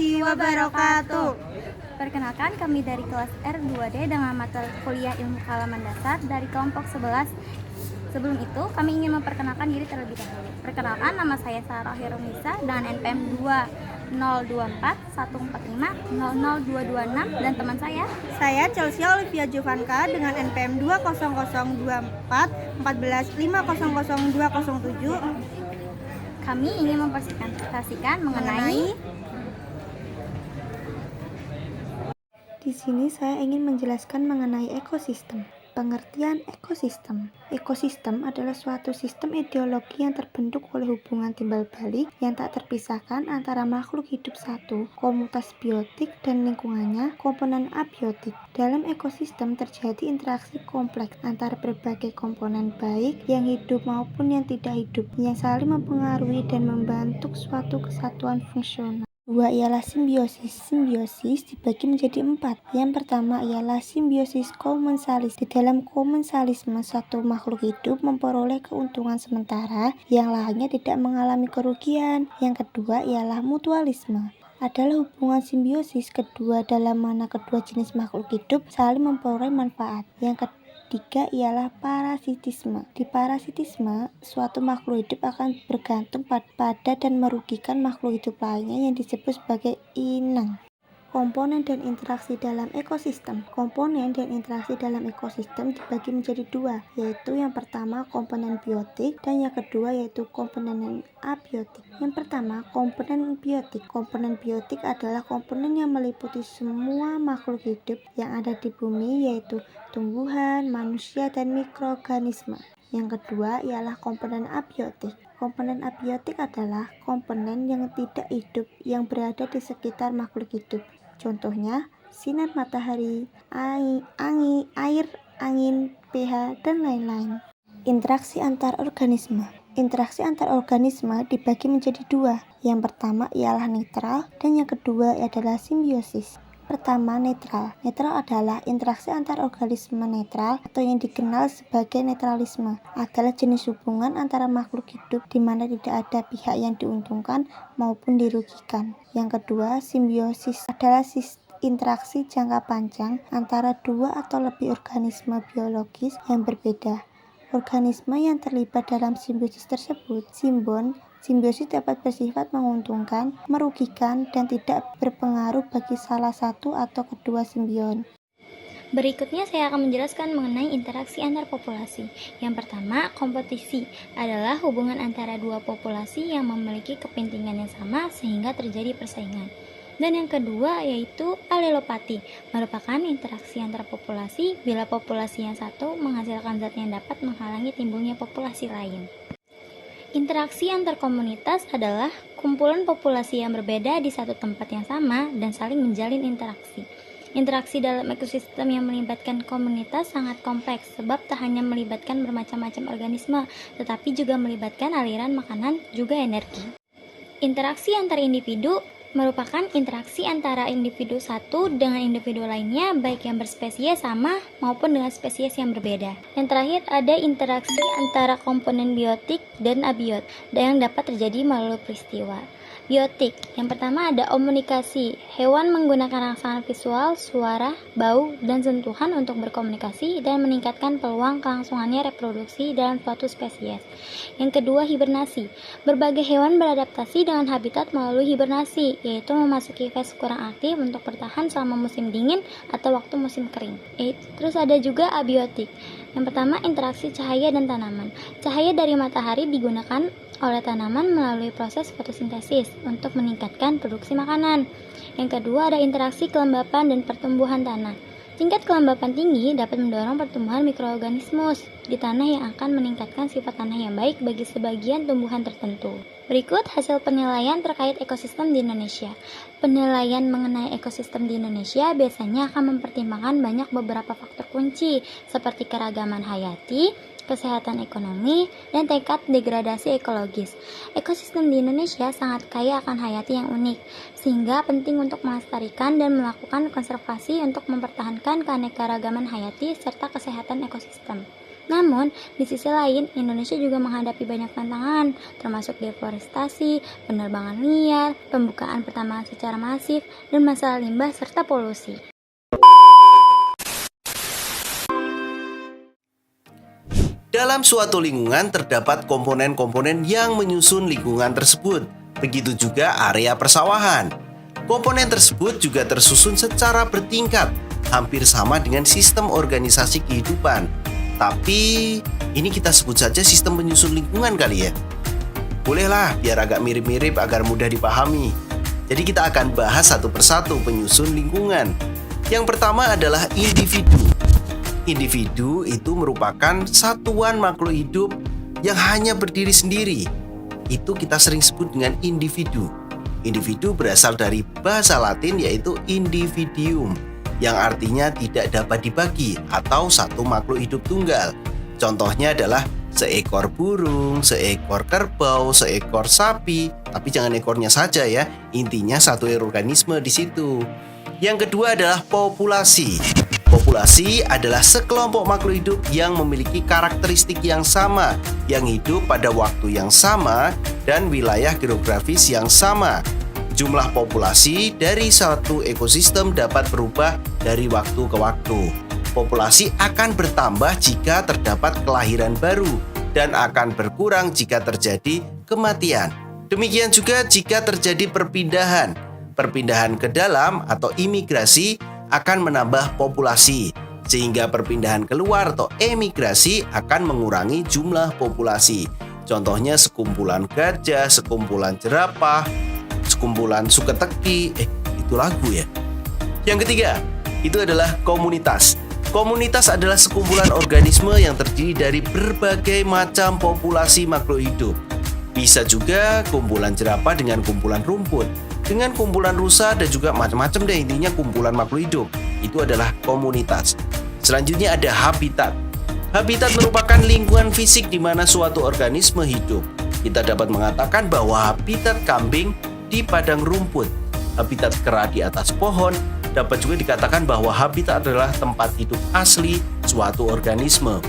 warahmatullahi wabarakatuh. Perkenalkan, kami dari kelas R2D dengan mata kuliah Ilmu Halaman Dasar dari kelompok 11. Sebelum itu, kami ingin memperkenalkan diri terlebih dahulu. Perkenalkan, nama saya Sarah Hirunisa dengan NPM 2024145 dan teman Saya Chelsea Olivia Jovanka dengan NPM 20024 145000207. Kami ingin mempresentasikan mengenai Di sini saya ingin menjelaskan mengenai ekosistem. Pengertian ekosistem. Ekosistem adalah suatu sistem ideologi yang terbentuk oleh hubungan timbal balik yang tak terpisahkan antara makhluk hidup satu, komunitas biotik dan lingkungannya, komponen abiotik. Dalam ekosistem terjadi interaksi kompleks antara berbagai komponen baik yang hidup maupun yang tidak hidup, yang saling mempengaruhi dan membentuk suatu kesatuan fungsional. Dua ialah simbiosis. Simbiosis dibagi menjadi 4. Yang pertama ialah simbiosis komensalis. Di dalam komensalisme, satu makhluk hidup memperoleh keuntungan sementara, yang lainnya tidak mengalami kerugian. Yang kedua ialah mutualisme. Adalah hubungan simbiosis kedua dalam mana kedua jenis makhluk hidup saling memperoleh manfaat. Yang ketiga ialah parasitisme. Di parasitisme, suatu makhluk hidup akan bergantung pada dan merugikan makhluk hidup lainnya yang disebut sebagai inang. Komponen dan interaksi dalam ekosistem. Komponen dan interaksi dalam ekosistem dibagi menjadi 2, yaitu yang pertama komponen biotik dan yang kedua yaitu komponen abiotik. Yang pertama, komponen biotik. Komponen biotik adalah komponen yang meliputi semua makhluk hidup yang ada di bumi, yaitu tumbuhan, manusia, dan mikroorganisme. Yang kedua ialah komponen abiotik. Komponen abiotik adalah komponen yang tidak hidup yang berada di sekitar makhluk hidup. Contohnya, sinar matahari, air, angin, pH, dan lain-lain. Interaksi antar organisme. Interaksi antar organisme dibagi menjadi 2. Yang pertama ialah netral dan yang kedua adalah simbiosis. Pertama, netral. Netral adalah interaksi antar organisme netral atau yang dikenal sebagai netralisme. Adalah jenis hubungan antara makhluk hidup di mana tidak ada pihak yang diuntungkan maupun dirugikan. Yang kedua, simbiosis adalah interaksi jangka panjang antara dua atau lebih organisme biologis yang berbeda. Organisme yang terlibat dalam simbiosis tersebut, simbiosis dapat bersifat menguntungkan, merugikan, dan tidak berpengaruh bagi salah satu atau kedua simbion. Berikutnya saya akan menjelaskan mengenai interaksi antar populasi. Yang pertama, kompetisi adalah hubungan antara dua populasi yang memiliki kepentingan yang sama sehingga terjadi persaingan. Dan yang kedua yaitu alelopati, merupakan interaksi antar populasi bila populasi yang satu menghasilkan zat yang dapat menghalangi timbulnya populasi lain. Interaksi antar komunitas adalah kumpulan populasi yang berbeda di satu tempat yang sama dan saling menjalin interaksi. Interaksi dalam ekosistem yang melibatkan komunitas sangat kompleks sebab tak hanya melibatkan bermacam-macam organisme, tetapi juga melibatkan aliran makanan juga energi. Interaksi antar individu merupakan interaksi antara individu satu dengan individu lainnya, baik yang berspesies sama maupun dengan spesies yang berbeda. Yang terakhir ada interaksi antara komponen biotik dan abiotik yang dapat terjadi melalui peristiwa. Biotik, yang pertama ada komunikasi. Hewan menggunakan rangsangan visual, suara, bau, dan sentuhan untuk berkomunikasi dan meningkatkan peluang kelangsungannya reproduksi dalam suatu spesies. Yang kedua, hibernasi. Berbagai hewan beradaptasi dengan habitat melalui hibernasi, yaitu memasuki fase kurang aktif untuk bertahan selama musim dingin atau waktu musim kering. Terus ada juga abiotik. Yang pertama, interaksi cahaya dan tanaman. Cahaya dari matahari digunakan oleh tanaman melalui proses fotosintesis untuk meningkatkan produksi makanan. Yang kedua ada interaksi kelembapan dan pertumbuhan tanah. Tingkat kelembapan tinggi dapat mendorong pertumbuhan mikroorganisme di tanah yang akan meningkatkan sifat tanah yang baik bagi sebagian tumbuhan tertentu. Berikut hasil penilaian terkait ekosistem di Indonesia. Penilaian mengenai ekosistem di Indonesia biasanya akan mempertimbangkan banyak beberapa faktor kunci seperti keragaman hayati, kesehatan ekonomi, dan tingkat degradasi ekologis. Ekosistem di Indonesia sangat kaya akan hayati yang unik, sehingga penting untuk melestarikan dan melakukan konservasi untuk mempertahankan keanekaragaman hayati serta kesehatan ekosistem. Namun, di sisi lain, Indonesia juga menghadapi banyak tantangan, termasuk deforestasi, penerbangan liar, pembukaan pertambangan secara masif, dan masalah limbah serta polusi. Dalam suatu lingkungan terdapat komponen-komponen yang menyusun lingkungan tersebut. Begitu juga area persawahan. Komponen tersebut juga tersusun secara bertingkat, hampir sama dengan sistem organisasi kehidupan. Tapi ini kita sebut saja sistem penyusun lingkungan kali ya. Bolehlah biar agak mirip-mirip agar mudah dipahami. Jadi kita akan bahas satu persatu penyusun lingkungan. Yang pertama adalah individu. Individu itu merupakan satuan makhluk hidup yang hanya berdiri sendiri. Itu kita sering sebut dengan individu. Individu berasal dari bahasa Latin yaitu individuum, yang artinya tidak dapat dibagi atau satu makhluk hidup tunggal. Contohnya adalah seekor burung, seekor kerbau, seekor sapi. Tapi jangan ekornya saja ya, intinya satu organisme di situ. Yang kedua adalah populasi. Populasi adalah sekelompok makhluk hidup yang memiliki karakteristik yang sama, yang hidup pada waktu yang sama dan wilayah geografis yang sama. Jumlah populasi dari satu ekosistem dapat berubah dari waktu ke waktu. Populasi akan bertambah jika terdapat kelahiran baru dan akan berkurang jika terjadi kematian. Demikian juga jika terjadi perpindahan. Perpindahan ke dalam atau imigrasi akan menambah populasi, sehingga perpindahan keluar atau emigrasi akan mengurangi jumlah populasi. Contohnya sekumpulan gajah, sekumpulan jerapah, sekumpulan suketeki, itu lagu ya. Yang ketiga, itu adalah komunitas. Komunitas adalah sekumpulan organisme yang terdiri dari berbagai macam populasi makhluk hidup. Bisa juga kumpulan jerapah dengan kumpulan rumput, dengan kumpulan rusa dan juga macam-macam deh, intinya kumpulan makhluk hidup. Itu adalah komunitas. Selanjutnya ada habitat. Habitat merupakan lingkungan fisik di mana suatu organisme hidup. Kita dapat mengatakan bahwa habitat kambing di padang rumput, habitat kera di atas pohon. Dapat juga dikatakan bahwa habitat adalah tempat hidup asli suatu organisme.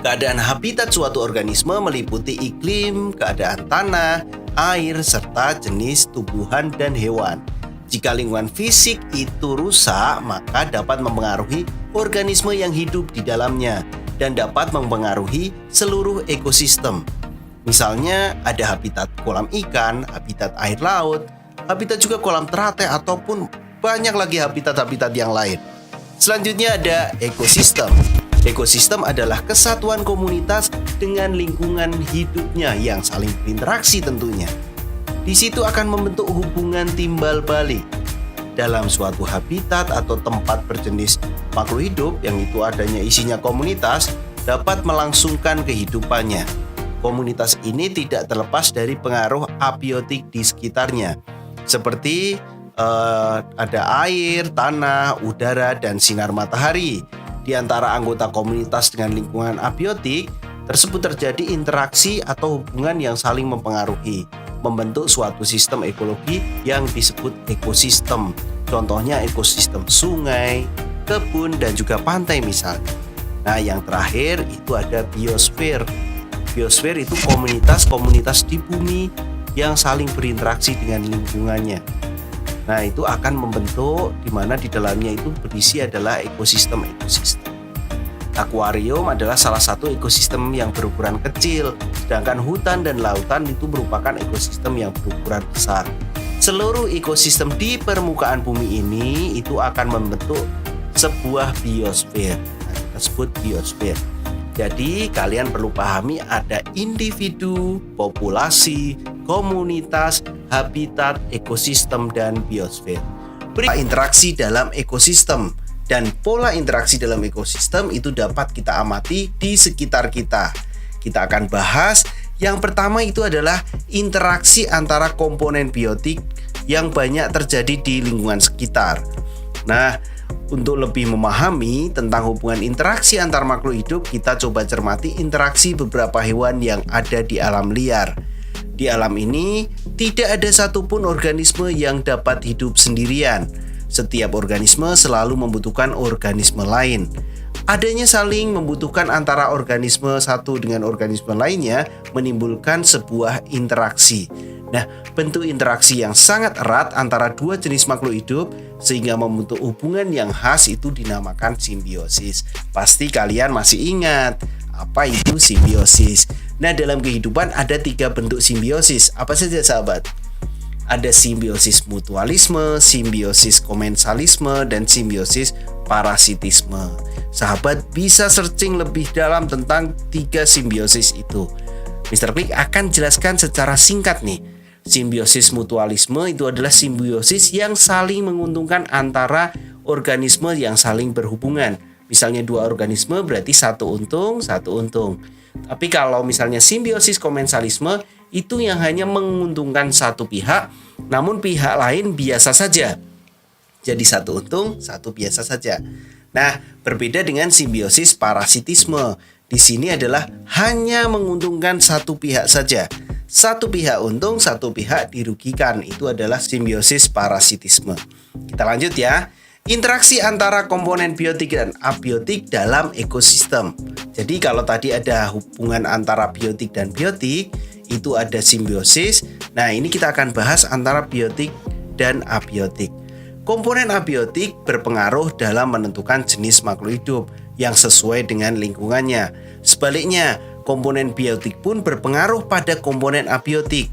Keadaan habitat suatu organisme meliputi iklim, keadaan tanah, air, serta jenis tumbuhan dan hewan. Jika lingkungan fisik itu rusak, maka dapat mempengaruhi organisme yang hidup di dalamnya dan dapat mempengaruhi seluruh ekosistem. Misalnya ada habitat kolam ikan, habitat air laut, habitat juga kolam teratai ataupun banyak lagi habitat-habitat yang lain. Selanjutnya ada ekosistem. Ekosistem adalah kesatuan komunitas dengan lingkungan hidupnya yang saling berinteraksi tentunya. Di situ akan membentuk hubungan timbal balik. Dalam suatu habitat atau tempat berjenis makhluk hidup yang itu adanya isinya komunitas dapat melangsungkan kehidupannya. Komunitas ini tidak terlepas dari pengaruh abiotik di sekitarnya, seperti ada air, tanah, udara, dan sinar matahari. Di antara anggota komunitas dengan lingkungan abiotik tersebut terjadi interaksi atau hubungan yang saling mempengaruhi, membentuk suatu sistem ekologi yang disebut ekosistem. Contohnya ekosistem sungai, kebun, dan juga pantai misalnya. Nah, yang terakhir itu ada biosfer. Biosfer itu komunitas-komunitas di bumi yang saling berinteraksi dengan lingkungannya. Nah, itu akan membentuk di mana di dalamnya itu berisi adalah ekosistem-ekosistem. Akuarium adalah salah satu ekosistem yang berukuran kecil, sedangkan hutan dan lautan itu merupakan ekosistem yang berukuran besar. Seluruh ekosistem di permukaan bumi ini itu akan membentuk sebuah biosfer. Nah, kita sebut biosfer. Jadi kalian perlu pahami ada individu, populasi, komunitas, habitat, ekosistem, dan biosfer. Interaksi dalam ekosistem dan pola interaksi dalam ekosistem itu dapat kita amati di sekitar kita. Kita akan bahas yang pertama itu adalah interaksi antara komponen biotik yang banyak terjadi di lingkungan sekitar. Nah, untuk lebih memahami tentang hubungan interaksi antar makhluk hidup, kita coba cermati interaksi beberapa hewan yang ada di alam liar. Di alam ini, tidak ada satupun organisme yang dapat hidup sendirian. Setiap organisme selalu membutuhkan organisme lain. Adanya saling membutuhkan antara organisme satu dengan organisme lainnya menimbulkan sebuah interaksi. Nah, bentuk interaksi yang sangat erat antara dua jenis makhluk hidup sehingga membentuk hubungan yang khas itu dinamakan simbiosis. Pasti kalian masih ingat apa itu simbiosis. Nah, dalam kehidupan ada 3 bentuk simbiosis. Apa saja sahabat? Ada simbiosis mutualisme, simbiosis komensalisme, dan simbiosis parasitisme. Sahabat bisa searching lebih dalam tentang 3 simbiosis itu. Mr. Klik akan jelaskan secara singkat nih. Simbiosis mutualisme itu adalah simbiosis yang saling menguntungkan antara organisme yang saling berhubungan. Misalnya 2 organisme berarti satu untung, satu untung. Tapi kalau misalnya simbiosis komensalisme itu yang hanya menguntungkan satu pihak, namun pihak lain biasa saja. Jadi satu untung, satu biasa saja. Nah, berbeda dengan simbiosis parasitisme. Di sini adalah hanya menguntungkan satu pihak saja. Satu pihak untung, satu pihak dirugikan. Itu adalah simbiosis parasitisme. Kita lanjut ya. Interaksi antara komponen biotik dan abiotik dalam ekosistem. Jadi kalau tadi ada hubungan antara biotik dan biotik, itu ada simbiosis. Nah, ini kita akan bahas antara biotik dan abiotik. Komponen abiotik berpengaruh dalam menentukan jenis makhluk hidup yang sesuai dengan lingkungannya. Sebaliknya, komponen biotik pun berpengaruh pada komponen abiotik.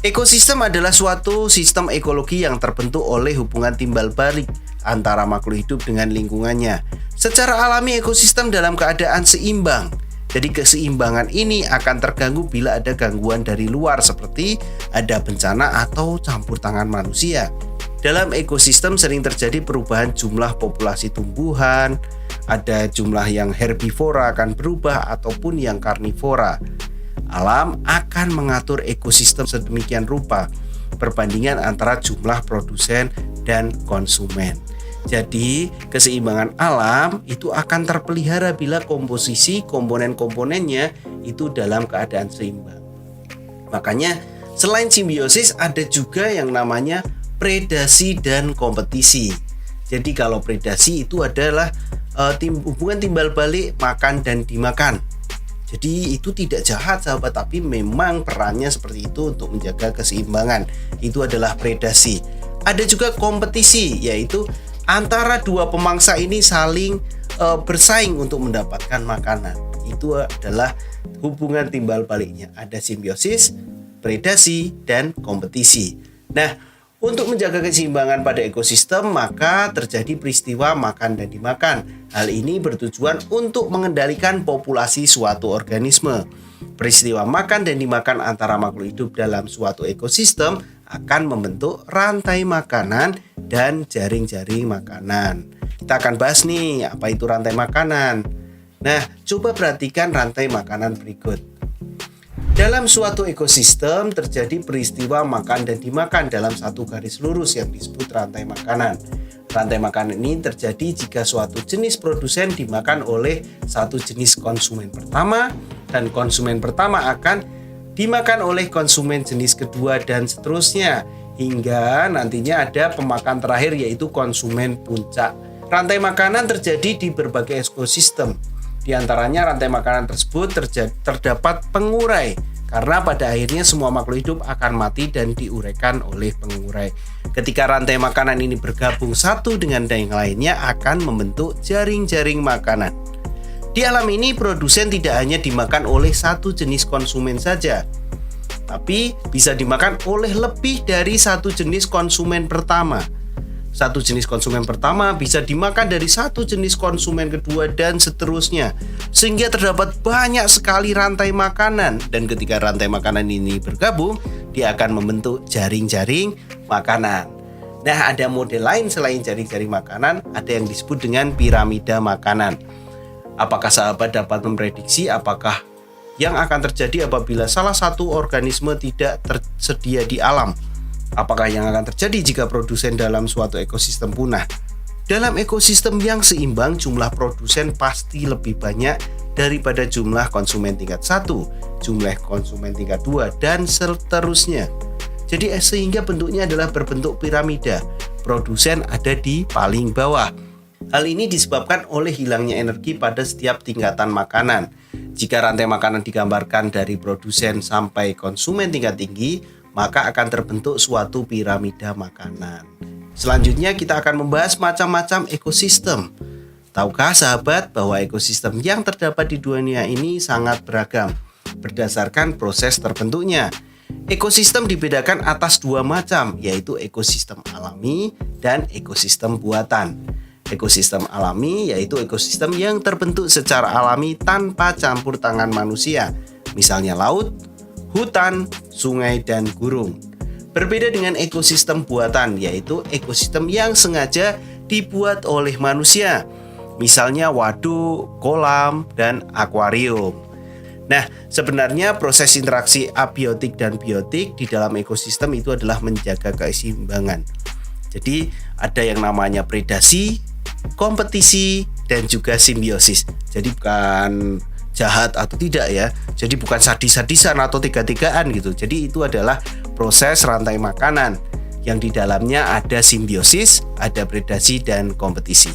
Ekosistem adalah suatu sistem ekologi yang terbentuk oleh hubungan timbal balik antara makhluk hidup dengan lingkungannya. Secara alami ekosistem dalam keadaan seimbang. Jadi keseimbangan ini akan terganggu bila ada gangguan dari luar seperti ada bencana atau campur tangan manusia. Dalam ekosistem sering terjadi perubahan jumlah populasi tumbuhan, ada jumlah yang herbivora akan berubah ataupun yang karnivora. Alam akan mengatur ekosistem sedemikian rupa perbandingan antara jumlah produsen dan konsumen. Jadi, keseimbangan alam itu akan terpelihara bila komposisi komponen-komponennya itu dalam keadaan seimbang. Makanya, selain simbiosis ada juga yang namanya predasi dan kompetisi. Jadi, kalau predasi itu adalah hubungan timbal balik makan dan dimakan. Jadi itu tidak jahat sahabat, tapi memang perannya seperti itu untuk menjaga keseimbangan. Itu adalah predasi. Ada juga kompetisi, yaitu antara dua pemangsa ini saling bersaing untuk mendapatkan makanan. Itu adalah hubungan timbal baliknya. Ada simbiosis, predasi, dan kompetisi. Nah, untuk menjaga keseimbangan pada ekosistem, maka terjadi peristiwa makan dan dimakan. Hal ini bertujuan untuk mengendalikan populasi suatu organisme. Peristiwa makan dan dimakan antara makhluk hidup dalam suatu ekosistem akan membentuk rantai makanan dan jaring-jaring makanan. Kita akan bahas nih, apa itu rantai makanan. Nah, coba perhatikan rantai makanan berikut. Dalam suatu ekosistem terjadi peristiwa makan dan dimakan dalam satu garis lurus yang disebut rantai makanan. Rantai makanan ini terjadi jika suatu jenis produsen dimakan oleh satu jenis konsumen pertama, dan konsumen pertama akan dimakan oleh konsumen jenis kedua dan seterusnya, hingga nantinya ada pemakan terakhir yaitu konsumen puncak. Rantai makanan terjadi di berbagai ekosistem. Di antaranya rantai makanan tersebut terdapat pengurai, karena pada akhirnya semua makhluk hidup akan mati dan diuraikan oleh pengurai. Ketika rantai makanan ini bergabung satu dengan yang lainnya akan membentuk jaring-jaring makanan. Di alam ini produsen tidak hanya dimakan oleh satu jenis konsumen saja, tapi bisa dimakan oleh lebih dari satu jenis konsumen pertama. Satu jenis konsumen pertama bisa dimakan dari satu jenis konsumen kedua dan seterusnya, sehingga terdapat banyak sekali rantai makanan, dan ketika rantai makanan ini bergabung dia akan membentuk jaring-jaring makanan. Nah, ada model lain selain jaring-jaring makanan, ada yang disebut dengan piramida makanan. Apakah sahabat dapat memprediksi apakah yang akan terjadi apabila salah satu organisme tidak tersedia di alam? Apakah yang akan terjadi jika produsen dalam suatu ekosistem punah? Dalam ekosistem yang seimbang, jumlah produsen pasti lebih banyak daripada jumlah konsumen tingkat 1, jumlah konsumen tingkat 2, dan seterusnya. Jadi sehingga bentuknya adalah berbentuk piramida. Produsen ada di paling bawah. Hal ini disebabkan oleh hilangnya energi pada setiap tingkatan makanan. Jika rantai makanan digambarkan dari produsen sampai konsumen tingkat tinggi, maka akan terbentuk suatu piramida makanan. Selanjutnya kita akan membahas macam-macam ekosistem. Tahukah sahabat bahwa ekosistem yang terdapat di dunia ini sangat beragam berdasarkan proses terbentuknya. Ekosistem dibedakan atas dua macam, yaitu ekosistem alami dan ekosistem buatan. Ekosistem alami yaitu ekosistem yang terbentuk secara alami tanpa campur tangan manusia, misalnya laut, hutan, sungai, dan gurun. Berbeda dengan ekosistem buatan, yaitu ekosistem yang sengaja dibuat oleh manusia, misalnya waduk, kolam, dan akuarium. Nah, sebenarnya proses interaksi abiotik dan biotik di dalam ekosistem itu adalah menjaga keseimbangan. Jadi, ada yang namanya predasi, kompetisi, dan juga simbiosis. Jadi bukan jahat atau tidak ya. Jadi bukan sadis-sadisan atau tiga-tigaan gitu. Jadi itu adalah proses rantai makanan yang di dalamnya ada simbiosis, ada predasi, dan kompetisi.